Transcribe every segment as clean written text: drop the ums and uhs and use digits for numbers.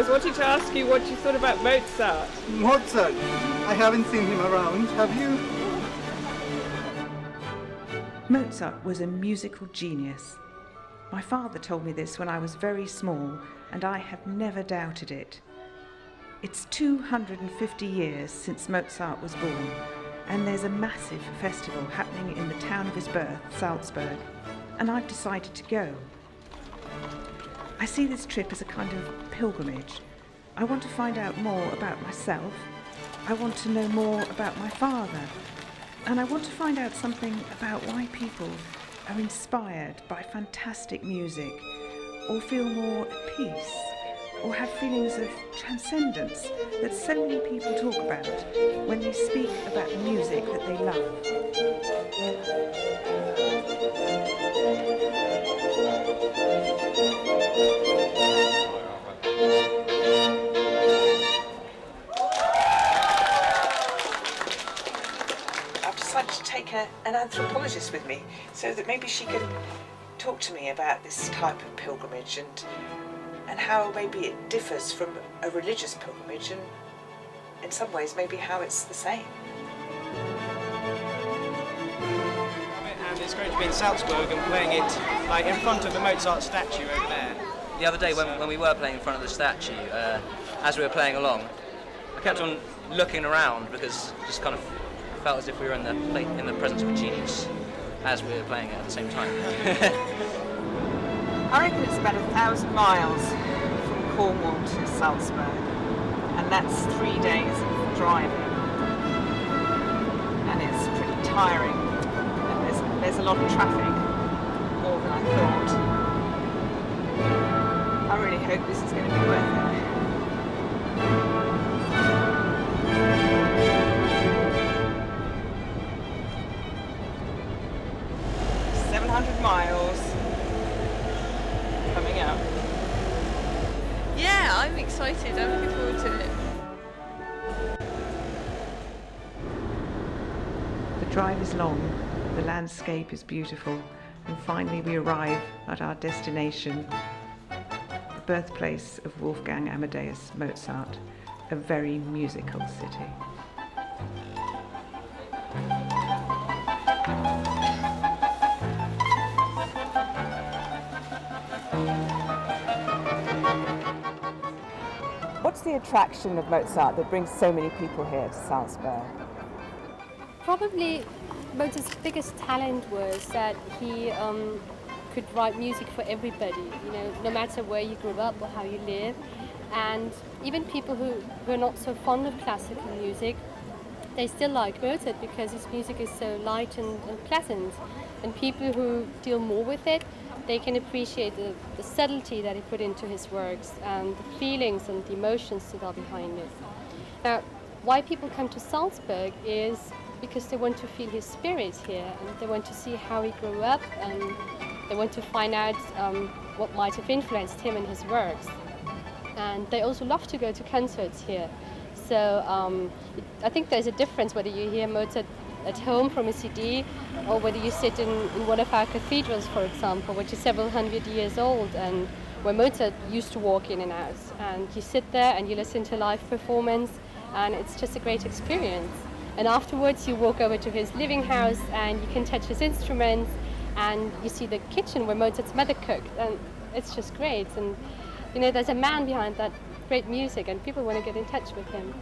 was wanting to ask you what you thought about Mozart. Mozart? I haven't seen him around, have you? Mozart was a musical genius. My father told me this when I was very small, and I have never doubted it. It's 250 years since Mozart was born, and there's a massive festival happening in the town of his birth, Salzburg, and I've decided to go. I see this trip as a kind of pilgrimage. I want to find out more about myself. I want to know more about my father. And I want to find out something about why people are inspired by fantastic music, or feel more at peace, or have feelings of transcendence that so many people talk about when they speak about the music that they love. I've decided to take an anthropologist with me so that maybe she can talk to me about this type of pilgrimage and how maybe it differs from a religious pilgrimage, and in some ways maybe how it's the same. And it's going to be in Salzburg and playing it like in front of the Mozart statue over there. The other day when we were playing in front of the statue, as we were playing along, I kept on looking around because it just kind of felt as if we were in the presence of a genius as we were playing it at the same time. I reckon it's about 1,000 miles from Cornwall to Salzburg, and that's 3 days of driving, and it's pretty tiring, and there's a lot of traffic, more than I thought. I really hope this is going to be worth it. 700 miles. Coming up. Yeah, I'm excited. I'm looking forward to it. The drive is long, the landscape is beautiful, and finally we arrive at our destination, the birthplace of Wolfgang Amadeus Mozart, a very musical city. What's the attraction of Mozart that brings so many people here to Salzburg? Probably Mozart's biggest talent was that he could write music for everybody, you know, no matter where you grew up or how you live. And even people who are not so fond of classical music, they still like Mozart because his music is so light and pleasant. And people who deal more with it, they can appreciate the subtlety that he put into his works and the feelings and the emotions that are behind it. Now, why people come to Salzburg is because they want to feel his spirit here, and they want to see how he grew up, and they want to find out what might have influenced him and his works. And they also love to go to concerts here. So I think there's a difference whether you hear Mozart at home from a CD or whether you sit in one of our cathedrals, for example, which is several hundred years old and where Mozart used to walk in and out. And you sit there and you listen to live performance, and it's just a great experience. And afterwards you walk over to his living house and you can touch his instruments, and you see the kitchen where Mozart's mother cooked, and it's just great. And you know, there's a man behind that great music, and people want to get in touch with him.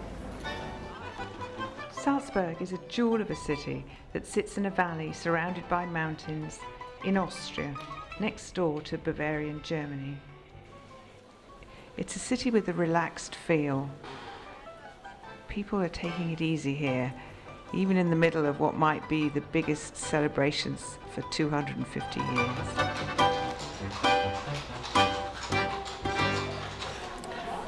Salzburg is a jewel of a city that sits in a valley surrounded by mountains in Austria, next door to Bavarian Germany. It's a city with a relaxed feel. People are taking it easy here, even in the middle of what might be the biggest celebrations for 250 years.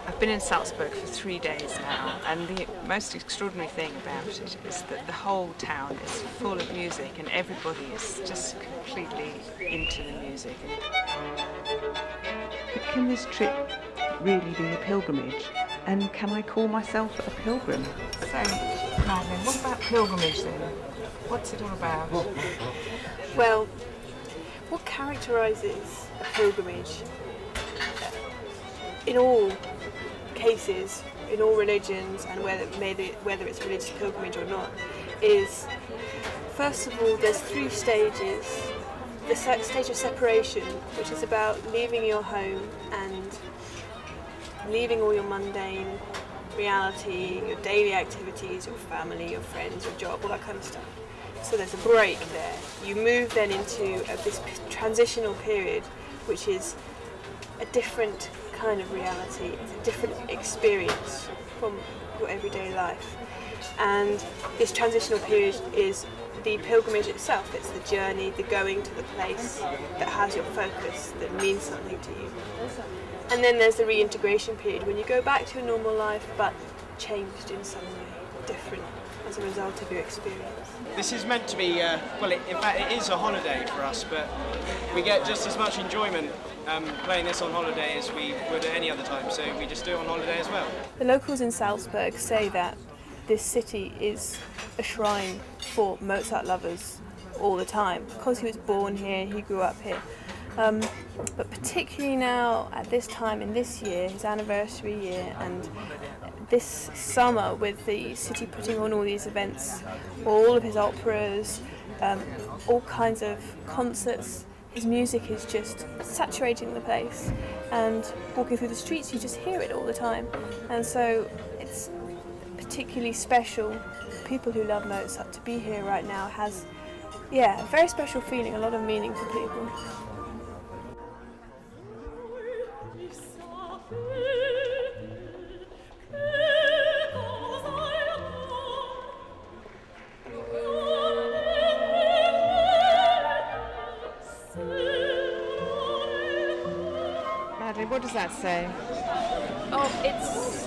I've been in Salzburg for 3 days now, and the most extraordinary thing about it is that the whole town is full of music and everybody is just completely into the music. But can this trip really be a pilgrimage? And can I call myself a pilgrim? So, Madeline, what about pilgrimage then? What's it all about? Well, what characterises a pilgrimage in all cases in all religions, and whether it's religious pilgrimage or not, is first of all there's 3 stages. The stage of separation, which is about leaving your home and leaving all your mundane reality, your daily activities, your family, your friends, your job, all that kind of stuff. So there's a break there. You move then into this transitional period, which is a different kind of reality. It's a different experience from your everyday life. And this transitional period is the pilgrimage itself. It's the journey, the going to the place that has your focus, that means something to you. And then there's the reintegration period, when you go back to your normal life but changed in some way, different as a result of your experience. This is meant to be, well, in fact it is a holiday for us, but we get just as much enjoyment playing this on holiday as we would at any other time, so we just do it on holiday as well. The locals in Salzburg say that this city is a shrine for Mozart lovers all the time, because he was born here, he grew up here. But particularly now, at this time in this year, his anniversary year, and this summer with the city putting on all these events, all of his operas, all kinds of concerts, his music is just saturating the place, and walking through the streets you just hear it all the time. And so it's particularly special for people who love Mozart to be here right now. Has, yeah, a very special feeling, a lot of meaning for people. What does that say? Oh, it's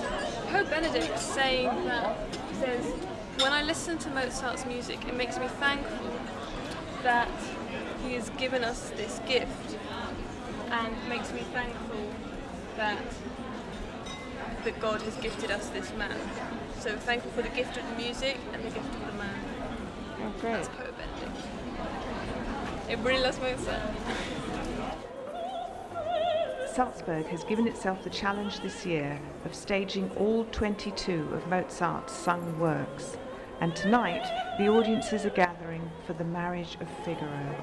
Pope Benedict saying that, he says, when I listen to Mozart's music, it makes me thankful that he has given us this gift, and makes me thankful that God has gifted us this man. So thankful for the gift of the music and the gift of the man. Oh, great. That's Pope Benedict. Everybody loves Mozart. Salzburg has given itself the challenge this year of staging all 22 of Mozart's sung works, and tonight the audiences are gathering for the Marriage of Figaro.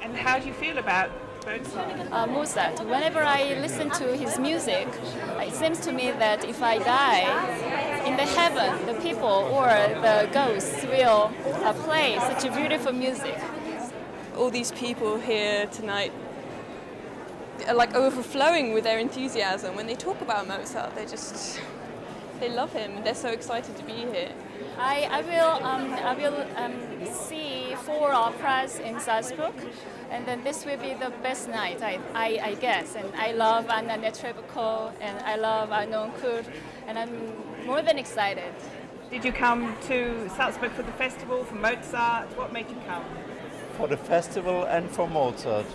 And how do you feel about Mozart? Mozart. Whenever I listen to his music, it seems to me that if I die, in the heaven, the people or the ghosts will play such a beautiful music. All these people here tonight are like overflowing with their enthusiasm. When they talk about Mozart, they love him. They're so excited to be here. I will see 4 operas in Salzburg, and then this will be the best night, I guess. And I love Anna Netrebko, and I love Arnon Kurt, and I'm more than excited. Did you come to Salzburg for the festival, for Mozart? What made you come? For the festival and for Mozart,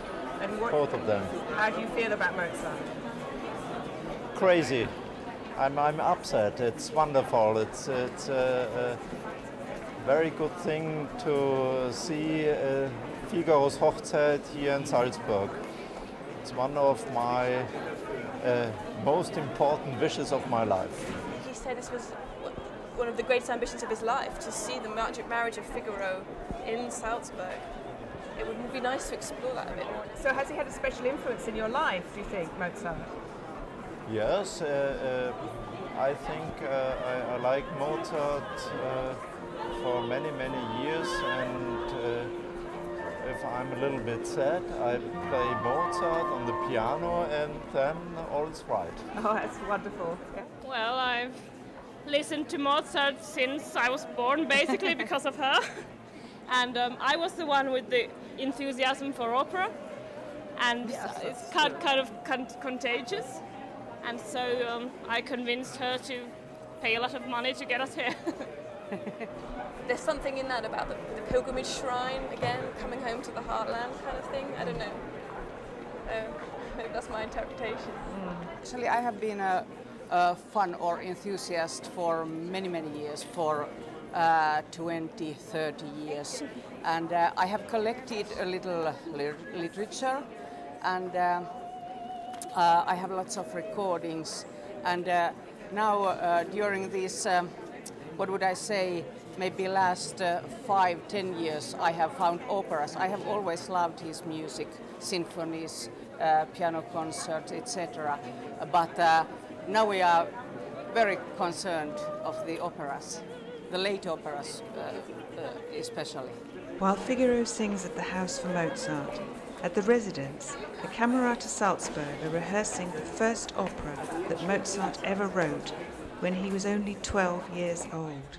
And both of them. How do you feel about Mozart? Crazy. I'm upset. It's wonderful. It's a very good thing to see Figaro's Hochzeit here in Salzburg. It's one of my most important wishes of my life. He said this was one of the greatest ambitions of his life, to see the marriage of Figaro in Salzburg. It would be nice to explore that a bit more. So has he had a special influence in your life, do you think, Mozart? Yes, I think I like Mozart for many years, and if I'm a little bit sad, I play Mozart on the piano, and then all's right. Oh, that's wonderful. Yeah. Well, I've listened to Mozart since I was born, basically, because of her. And I was the one with the enthusiasm for opera, and it's kind of contagious. And so I convinced her to pay a lot of money to get us here. There's something in that about the pilgrimage shrine, again, coming home to the heartland kind of thing. I don't know. Maybe that's my interpretation. Actually, I have been a fan or enthusiast for many years, for 20, 30 years. And I have collected a little literature, and I have lots of recordings, and now during these, what would I say, maybe last 5-10 years, I have found operas. I have always loved his music, symphonies, piano concerts, etc. But now we are very concerned of the operas, the late operas especially. While Figaro sings at the House for Mozart, at the residence, the Camerata Salzburg are rehearsing the first opera that Mozart ever wrote when he was only 12 years old.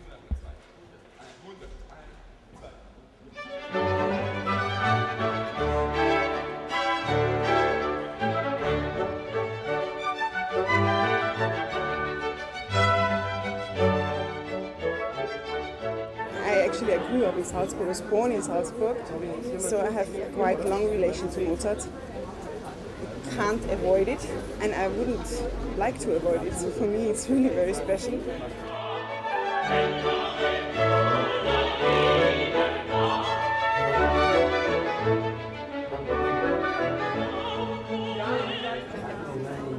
I grew up in Salzburg, I was born in Salzburg, so I have quite a long relation to Mozart. I can't avoid it, and I wouldn't like to avoid it, so for me it's really very special.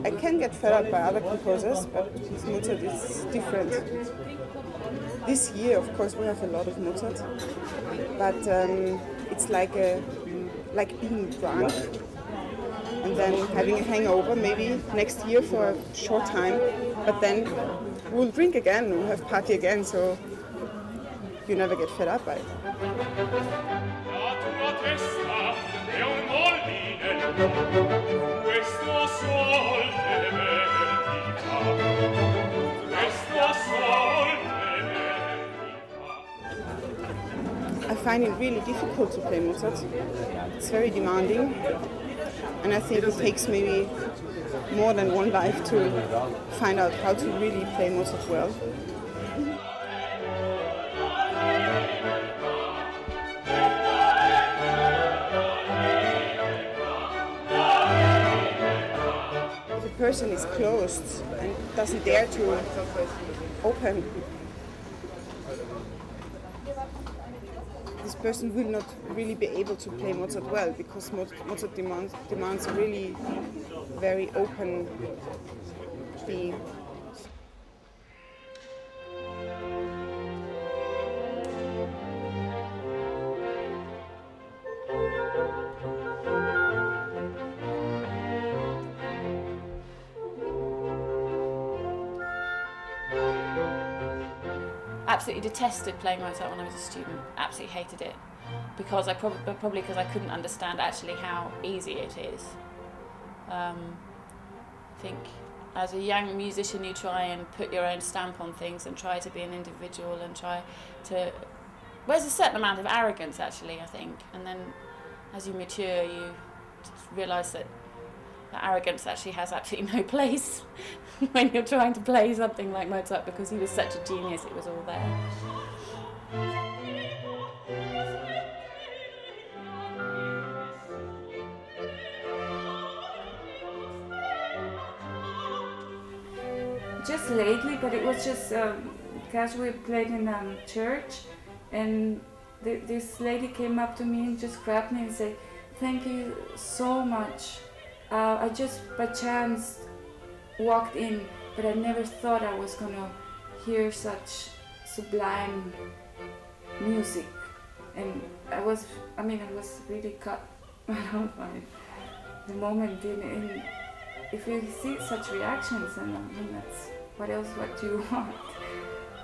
I can get fed up by other composers, but Mozart is different. This year, of course, we have a lot of Mozart, but it's like being drunk and then having a hangover maybe next year for a short time, but then we'll drink again, we'll have party again, so you never get fed up by it. I find it really difficult to play Mozart. It's very demanding, and I think it takes maybe more than one life to find out how to really play Mozart well. If a person is closed and doesn't dare to open, this person will not really be able to play Mozart well, because Mozart demands a really very open being. Absolutely detested playing Mozart when I was a student. Absolutely hated it, because probably because I couldn't understand actually how easy it is. I think as a young musician you try and put your own stamp on things and try to be an individual and try to... Well, there's a certain amount of arrogance actually, I think, and then as you mature you realise that arrogance actually has absolutely no place when you're trying to play something like Mozart, because he was such a genius, it was all there. Just lately, but it was just because we played in church, and this lady came up to me and just grabbed me and said, "Thank you so much. I just by chance walked in, but I never thought I was gonna hear such sublime music." And I was really cut by the moment. And if you see such reactions, and that's what do you want?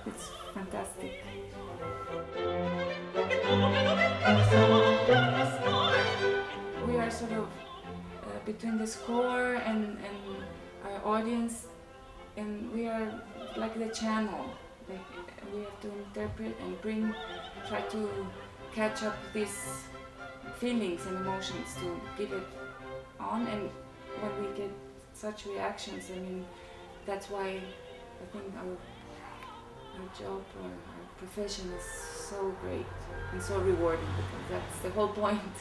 It's fantastic. We are sort of between the score and our audience, and we are like the channel. Like, we have to interpret and try to catch up these feelings and emotions to give it on. And when we get such reactions, I mean, that's why I think our job, our profession is so great and so rewarding, because that's the whole point.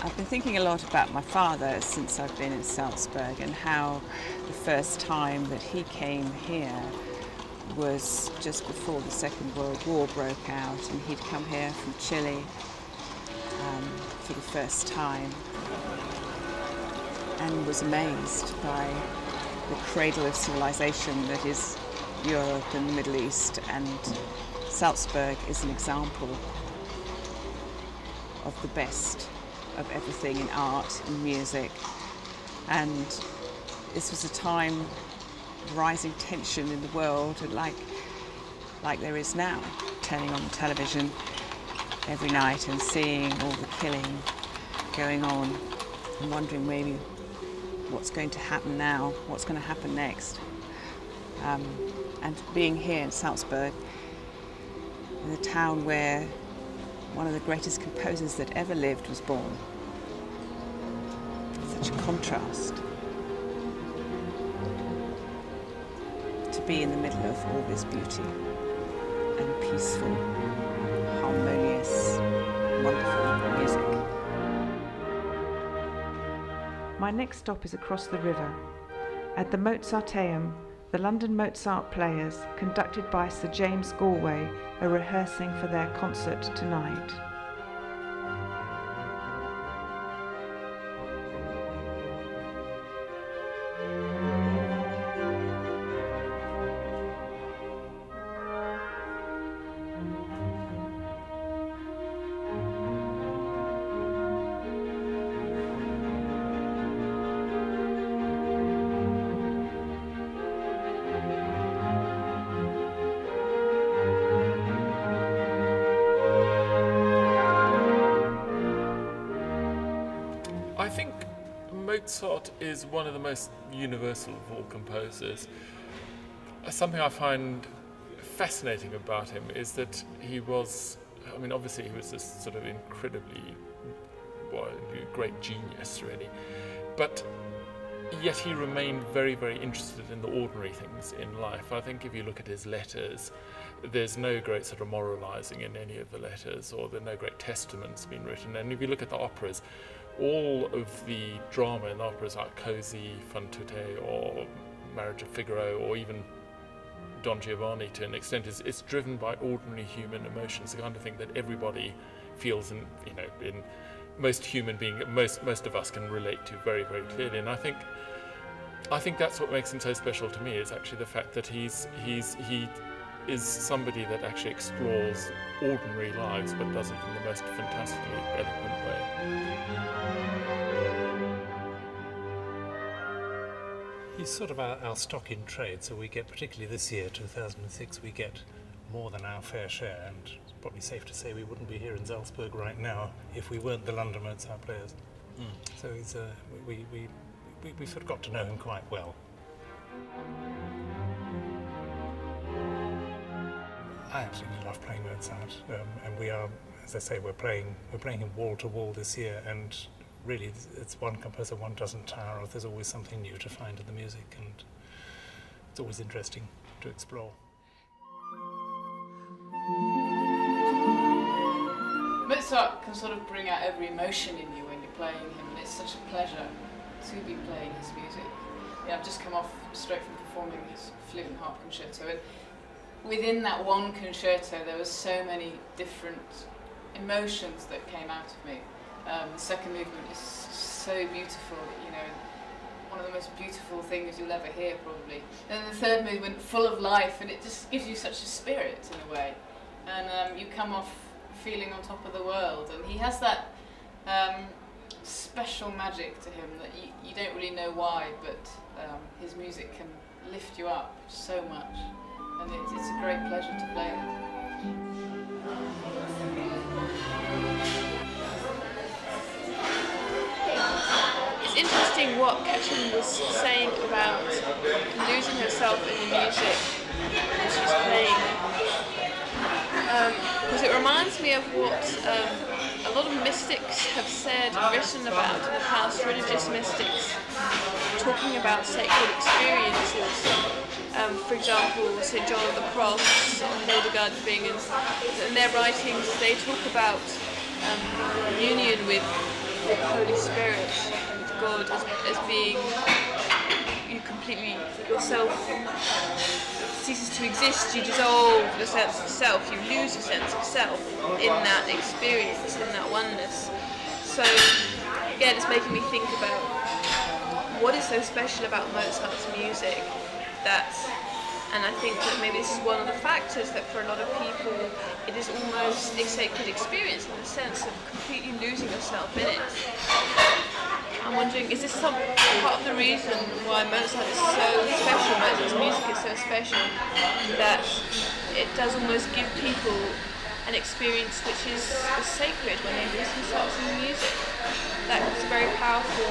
I've been thinking a lot about my father since I've been in Salzburg, and how the first time that he came here was just before the Second World War broke out, and he'd come here from Chile, for the first time, and was amazed by the cradle of civilization that is Europe and the Middle East, and Salzburg is an example of the best of everything in art and music. And this was a time of rising tension in the world, like there is now, turning on the television every night and seeing all the killing going on and wondering maybe what's going to happen now, what's going to happen next. And being here in Salzburg, in the town where one of the greatest composers that ever lived was born. Such a contrast. To be in the middle of all this beauty and peaceful, harmonious, wonderful music. My next stop is across the river. At the Mozarteum, the London Mozart players, conducted by Sir James Galway, are rehearsing for their concert tonight. I think Mozart is one of the most universal of all composers. Something I find fascinating about him is that he was, I mean, obviously he was this sort of incredibly great genius, really, but yet he remained very, very interested in the ordinary things in life. I think if you look at his letters, there's no great sort of moralizing in any of the letters, or there are no great testaments being written. And if you look at the operas, all of the drama in the operas like Così fan tutte or Marriage of Figaro or even Don Giovanni to an extent is driven by ordinary human emotions, the kind of thing that everybody feels, and in most human being, most of us can relate to very, very clearly. And I think that's what makes him so special to me, is actually the fact that he is somebody that actually explores ordinary lives but does it in the most fantastically eloquent way. He's sort of our stock in trade, so we get, particularly this year, 2006, we get more than our fair share, and it's probably safe to say we wouldn't be here in Salzburg right now if we weren't the London Mozart players. So he's, we sort of got to know him quite well. I absolutely love playing Mozart, and we are, as I say, we're playing him wall to wall this year, and really it's one composer one doesn't tire of. There's always something new to find in the music, and it's always interesting to explore. Mozart can sort of bring out every emotion in you when you're playing him, and it's such a pleasure to be playing his music. Yeah, I've just come off straight from performing his flute and harp concerto, and within that one concerto there were so many different emotions that came out of me. The second movement is so beautiful, one of the most beautiful things you'll ever hear probably. And the third movement, full of life, and it just gives you such a spirit in a way. And you come off feeling on top of the world. And he has that special magic to him that you don't really know why, but his music can lift you up so much. And it's a great pleasure to play it. It's interesting what Katrin was saying about losing herself in the music when she's playing, because it reminds me of what a lot of mystics have said and written about in the past, religious mystics, talking about sacred experiences. For example, St. John of the Cross and Hildegard of Bingen, in their writings they talk about union with the Holy Spirit and with God as being you completely, yourself ceases to exist, you dissolve the sense of self, you lose your sense of self in that experience, in that oneness. So again, it's making me think about what is so special about Mozart's music and I think that maybe this is one of the factors that for a lot of people it is almost a sacred experience in the sense of completely losing yourself in it. I'm wondering, is this part of the reason why Mozart is so special, Mozart's music is so special, that it does almost give people an experience which is sacred when they lose themselves in music? That's a very powerful,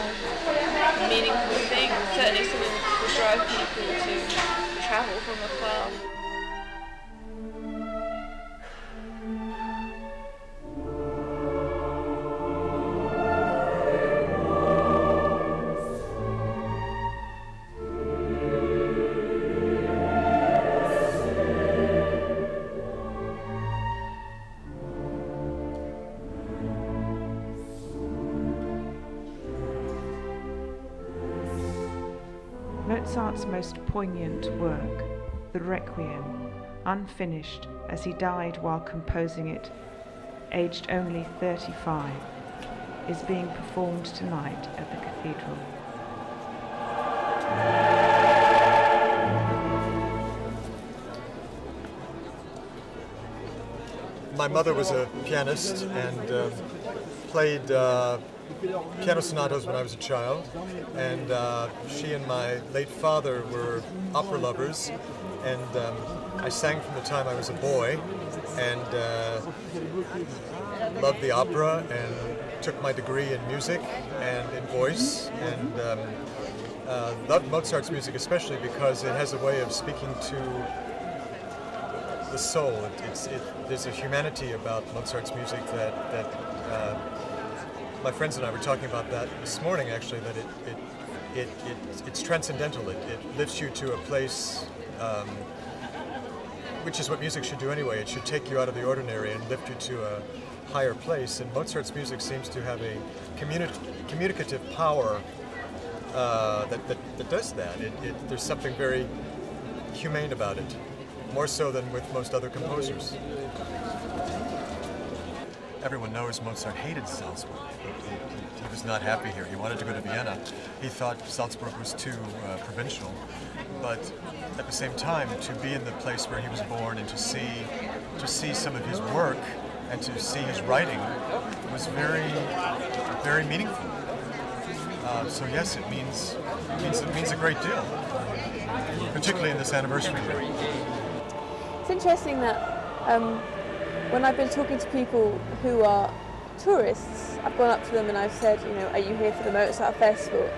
meaningful thing, certainly something that will drive people to travel from afar. Mozart's most poignant work, the Requiem, unfinished as he died while composing it, aged only 35, is being performed tonight at the cathedral. My mother was a pianist and played piano sonatas when I was a child, and she and my late father were opera lovers, and I sang from the time I was a boy, and loved the opera, and took my degree in music and in voice, and loved Mozart's music especially because it has a way of speaking to the soul. There's a humanity about Mozart's music that my friends and I were talking about that this morning, actually, that it's transcendental. It lifts you to a place, which is what music should do anyway. It should take you out of the ordinary and lift you to a higher place. And Mozart's music seems to have a communicative power that does that. There's something very humane about it, more so than with most other composers. Everyone knows Mozart hated Salzburg. He was not happy here. He wanted to go to Vienna. He thought Salzburg was too provincial. But at the same time, to be in the place where he was born and to see some of his work and to see his writing was very, very meaningful. So yes, it means a great deal, particularly in this anniversary year. It's interesting that when I've been talking to people who are tourists, I've gone up to them and I've said, are you here for the Mozart Festival?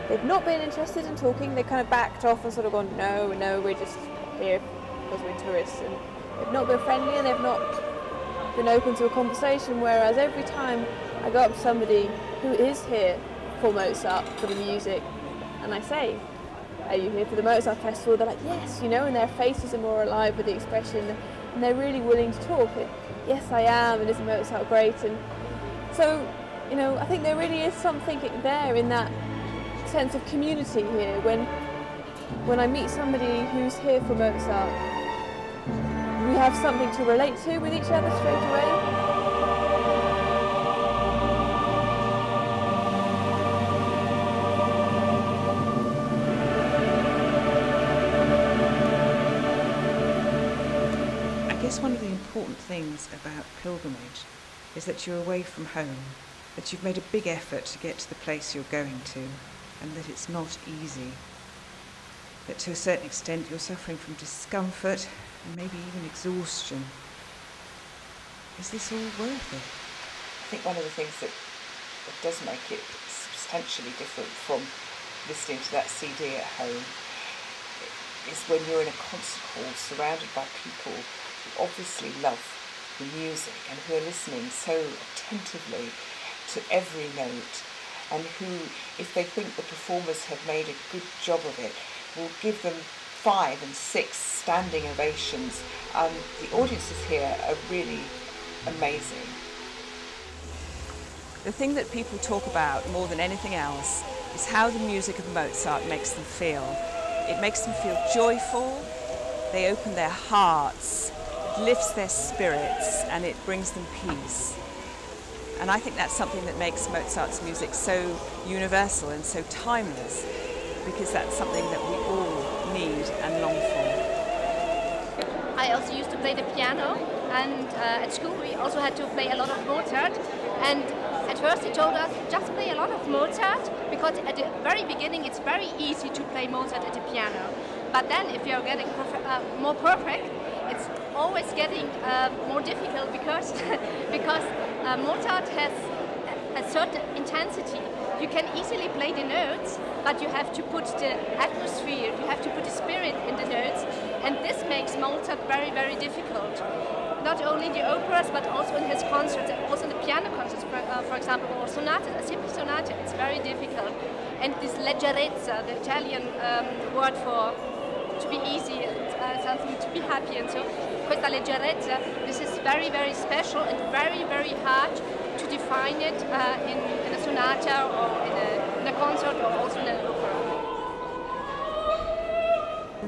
They've not been interested in talking. They kind of backed off and sort of gone, no, we're just here because we're tourists. And they've not been friendly and they've not been open to a conversation, whereas every time I go up to somebody who is here for Mozart, for the music, and I say, are you here for the Mozart Festival? They're like, yes, and their faces are more alive with the expression. And they're really willing to talk. Yes, I am, and isn't Mozart great? And so, I think there really is something there in that sense of community here. When I meet somebody who's here for Mozart, we have something to relate to with each other straight away. I guess one of the important things about pilgrimage is that you're away from home, that you've made a big effort to get to the place you're going to, and that it's not easy. That to a certain extent you're suffering from discomfort and maybe even exhaustion. Is this all worth it? I think one of the things that does make it substantially different from listening to that CD at home is when you're in a concert hall surrounded by people who obviously love the music and who are listening so attentively to every note, and who, if they think the performers have made a good job of it, will give them 5 and 6 standing ovations. The audiences here are really amazing. The thing that people talk about more than anything else is how the music of Mozart makes them feel. It makes them feel joyful, they open their hearts, it lifts their spirits, and it brings them peace. And I think that's something that makes Mozart's music so universal and so timeless, because that's something that we all need and long for. I also used to play the piano, and at school we also had to play a lot of Mozart. And at first he told us, just play a lot of Mozart, because at the very beginning it's very easy to play Mozart at the piano. But then if you're getting more perfect, it's always getting more difficult because Mozart has a certain intensity. You can easily play the notes, but you have to put the atmosphere, you have to put the spirit in the notes, and this makes Mozart very, very difficult. Not only in the operas, but also in his concerts, also in the piano concerts, for example, or sonatas, a simple sonata, it's very difficult. And this leggerezza, the Italian word for to be easy, and something to be happy, and so questa leggerezza, this is very, very special and very, very hard to define it in a sonata or in a concert or also in an opera.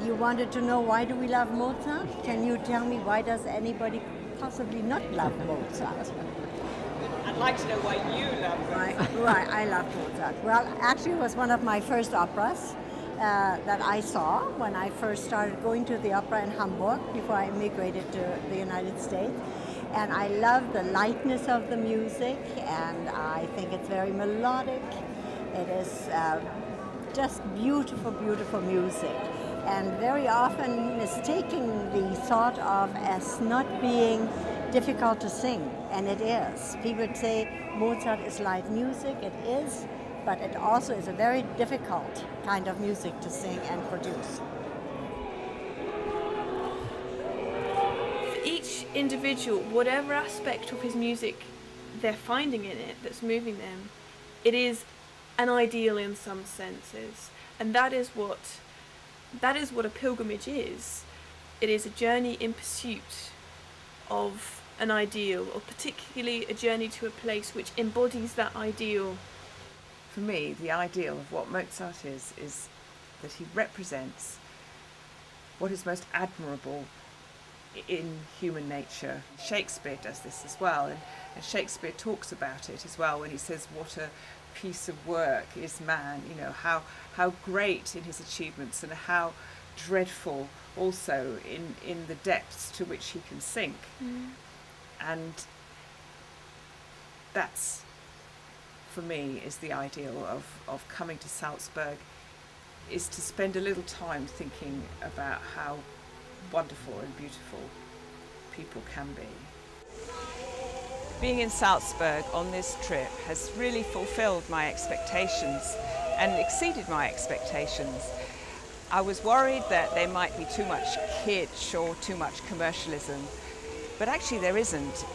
You wanted to know why do we love Mozart? Can you tell me why does anybody possibly not love Mozart? I'd like to know why you love him. Right, I love Mozart. Well, actually it was one of my first operas that I saw when I first started going to the opera in Hamburg before I immigrated to the United States. And I love the lightness of the music, and I think it's very melodic. It is just beautiful, beautiful music. And very often mistakenly thought of as not being difficult to sing, and it is. People say Mozart is light music, it is, but it also is a very difficult kind of music to sing and produce. For each individual, whatever aspect of his music they're finding in it that's moving them, it is an ideal in some senses, and that is what a pilgrimage is. It is a journey in pursuit of an ideal, or particularly a journey to a place which embodies that ideal. For me, the ideal of what Mozart is that he represents what is most admirable in human nature. Shakespeare does this as well, and Shakespeare talks about it as well when he says what a piece of work is man, you know, how great in his achievements and how dreadful also in the depths to which he can sink. And that's, for me, is the ideal of coming to Salzburg, is to spend a little time thinking about how wonderful and beautiful people can be. Being in Salzburg on this trip has really fulfilled my expectations and exceeded my expectations. I was worried that there might be too much kitsch or too much commercialism, but actually there isn't.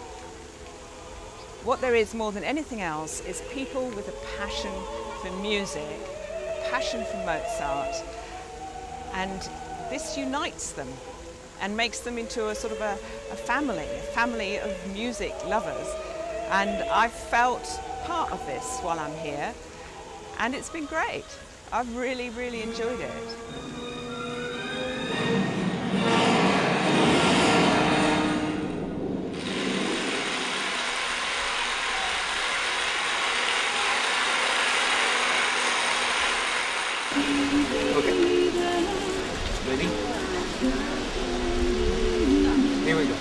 What there is more than anything else is people with a passion for music, a passion for Mozart, and this unites them and makes them into a sort of a family of music lovers. And I've felt part of this while I'm here, and it's been great. I've really, really enjoyed it. Okay. Ready? Here we go.